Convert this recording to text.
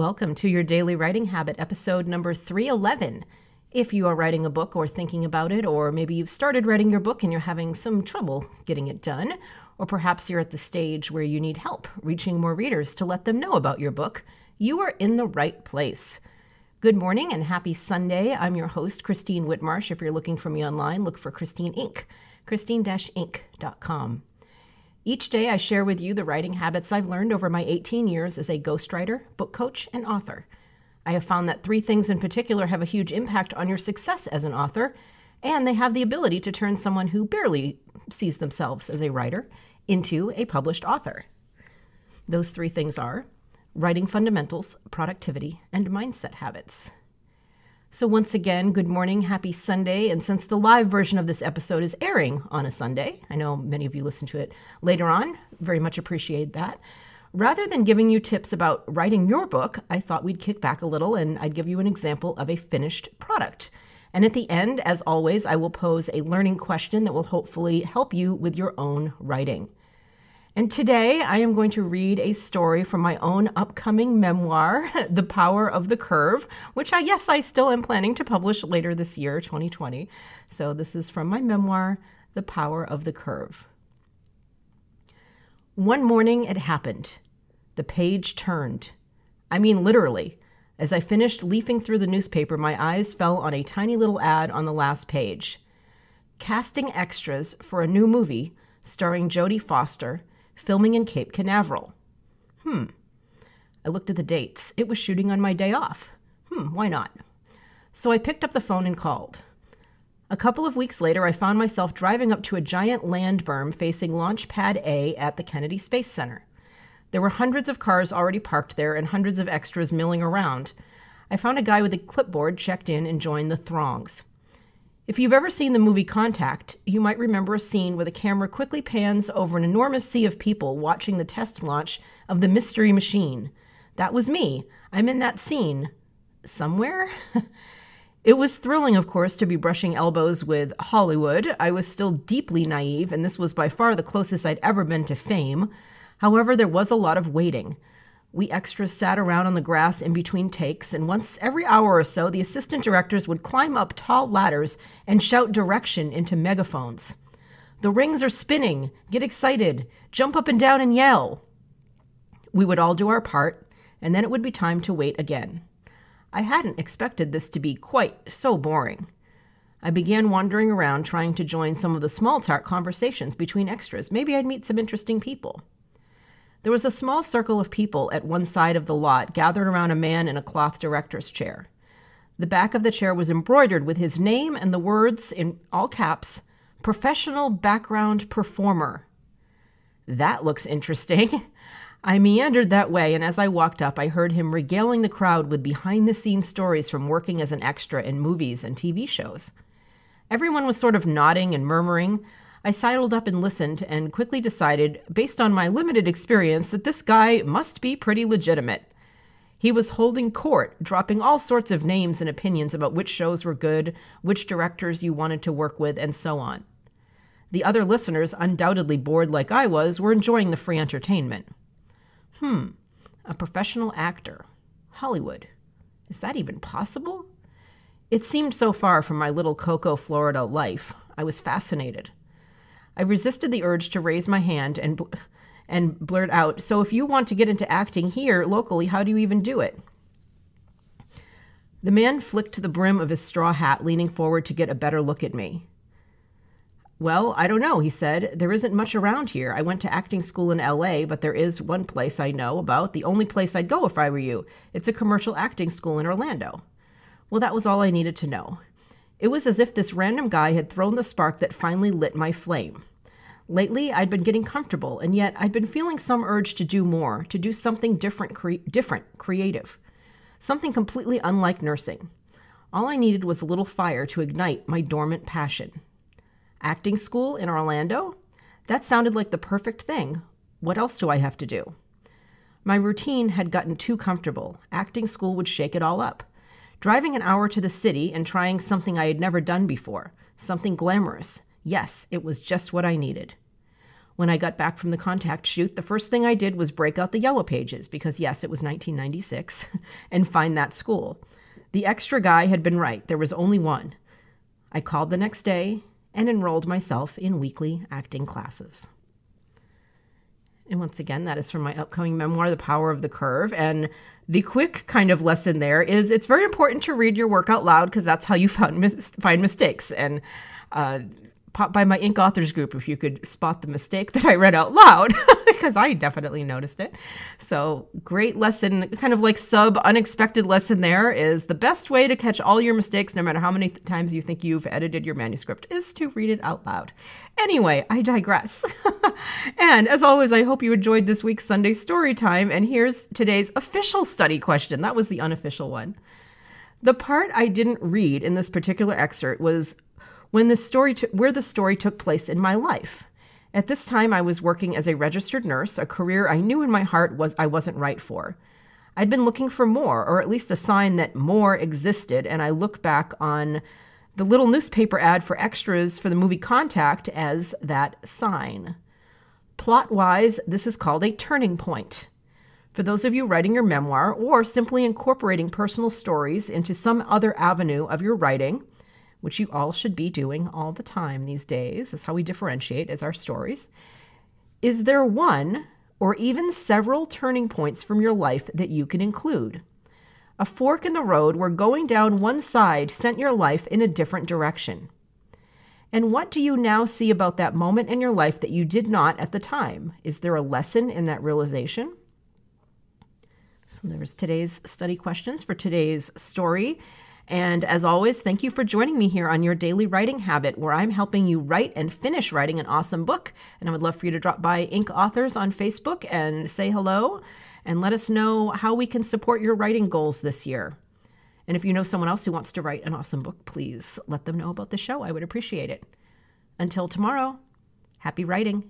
Welcome to your Daily Writing Habit, episode number 311. If you are writing a book or thinking about it, or maybe you've started writing your book and you're having some trouble getting it done, or perhaps you're at the stage where you need help reaching more readers to let them know about your book, you are in the right place. Good morning and happy Sunday. I'm your host, Christine Whitmarsh. If you're looking for me online, look for Christine Inc., christine-inc.com. Each day I share with you the writing habits I've learned over my 18 years as a ghostwriter, book coach, and author. I have found that 3 things in particular have a huge impact on your success as an author, and they have the ability to turn someone who barely sees themselves as a writer into a published author. Those 3 things are writing fundamentals, productivity, and mindset habits. So once again, good morning, happy Sunday, and since the live version of this episode is airing on a Sunday, I know many of you listen to it later on, very much appreciate that. Rather than giving you tips about writing your book, I thought we'd kick back a little and I'd give you an example of a finished product. And at the end, as always, I will pose a learning question that will hopefully help you with your own writing. And today I am going to read a story from my own upcoming memoir, The Power of the Curve, which I still am planning to publish later this year, 2020. So this is from my memoir, The Power of the Curve. One morning it happened. The page turned. I mean, literally. As I finished leafing through the newspaper, my eyes fell on a tiny little ad on the last page. Casting extras for a new movie starring Jodie Foster, filming in Cape Canaveral. I looked at the dates. It was shooting on my day off. Why not? So I picked up the phone and called. A couple of weeks later, I found myself driving up to a giant land berm facing Launch Pad A at the Kennedy Space Center. There were hundreds of cars already parked there and hundreds of extras milling around. I found a guy with a clipboard, checked in, and joined the throngs. If you've ever seen the movie Contact, you might remember a scene where the camera quickly pans over an enormous sea of people watching the test launch of the Mystery Machine. That was me. I'm in that scene. Somewhere? It was thrilling, of course, to be brushing elbows with Hollywood. I was still deeply naive, and this was by far the closest I'd ever been to fame. However, there was a lot of waiting. We extras sat around on the grass in between takes, and once every hour or so, the assistant directors would climb up tall ladders and shout direction into megaphones. The rings are spinning. Get excited. Jump up and down and yell. We would all do our part, and then it would be time to wait again. I hadn't expected this to be quite so boring. I began wandering around trying to join some of the small talk conversations between extras. Maybe I'd meet some interesting people. There was a small circle of people at one side of the lot gathered around a man in a cloth director's chair. The back of the chair was embroidered with his name and the words, in all caps, "Professional Background Performer." That looks interesting. I meandered that way, and as I walked up, I heard him regaling the crowd with behind-the-scenes stories from working as an extra in movies and TV shows. Everyone was sort of nodding and murmuring. I sidled up and listened and quickly decided, based on my limited experience, that this guy must be pretty legitimate. He was holding court, dropping all sorts of names and opinions about which shows were good, which directors you wanted to work with, and so on. The other listeners, undoubtedly bored like I was, were enjoying the free entertainment. A professional actor. Hollywood. Is that even possible? It seemed so far from my little Cocoa, Florida life. I was fascinated. I resisted the urge to raise my hand and blurt out, "So if you want to get into acting here, locally, how do you even do it?" The man flicked the brim of his straw hat, leaning forward to get a better look at me. "Well, I don't know," he said. "There isn't much around here. I went to acting school in LA, but there is one place I know about, the only place I'd go if I were you. It's a commercial acting school in Orlando." Well, that was all I needed to know. It was as if this random guy had thrown the spark that finally lit my flame. Lately, I'd been getting comfortable, and yet I'd been feeling some urge to do more, to do something different, creative. Something completely unlike nursing. All I needed was a little fire to ignite my dormant passion. Acting school in Orlando? That sounded like the perfect thing. What else do I have to do? My routine had gotten too comfortable. Acting school would shake it all up. Driving an hour to the city and trying something I had never done before, something glamorous. Yes, it was just what I needed. When I got back from the contact shoot, the first thing I did was break out the yellow pages because, yes, it was 1996, and find that school. The extra guy had been right. There was only one. I called the next day and enrolled myself in weekly acting classes. And once again, that is from my upcoming memoir, The Power of the Curve. And the quick kind of lesson there is it's very important to read your work out loud because that's how you find mistakes. And pop by my Inc. authors group if you could spot the mistake that I read out loud, because I definitely noticed it. So great lesson, kind of like unexpected lesson there is the best way to catch all your mistakes, no matter how many times you think you've edited your manuscript, is to read it out loud. Anyway, I digress. And as always, I hope you enjoyed this week's Sunday story time. And here's today's official study question. That was the unofficial one. The part I didn't read in this particular excerpt was where the story took place in my life. At this time, I was working as a registered nurse, a career I knew in my heart I wasn't right for. I'd been looking for more, or at least a sign that more existed, and I looked back on the little newspaper ad for extras for the movie Contact as that sign. Plot-wise, this is called a turning point. For those of you writing your memoir, or simply incorporating personal stories into some other avenue of your writing, which you all should be doing all the time these days. That's how we differentiate as our stories. Is there one or even several turning points from your life that you can include? A fork in the road where going down one side sent your life in a different direction. And what do you now see about that moment in your life that you did not at the time? Is there a lesson in that realization? So there's today's study questions for today's story. And as always, thank you for joining me here on Your Daily Writing Habit, where I'm helping you write and finish writing an awesome book. And I would love for you to drop by Inc. Authors on Facebook and say hello and let us know how we can support your writing goals this year. And if you know someone else who wants to write an awesome book, please let them know about the show. I would appreciate it. Until tomorrow, happy writing.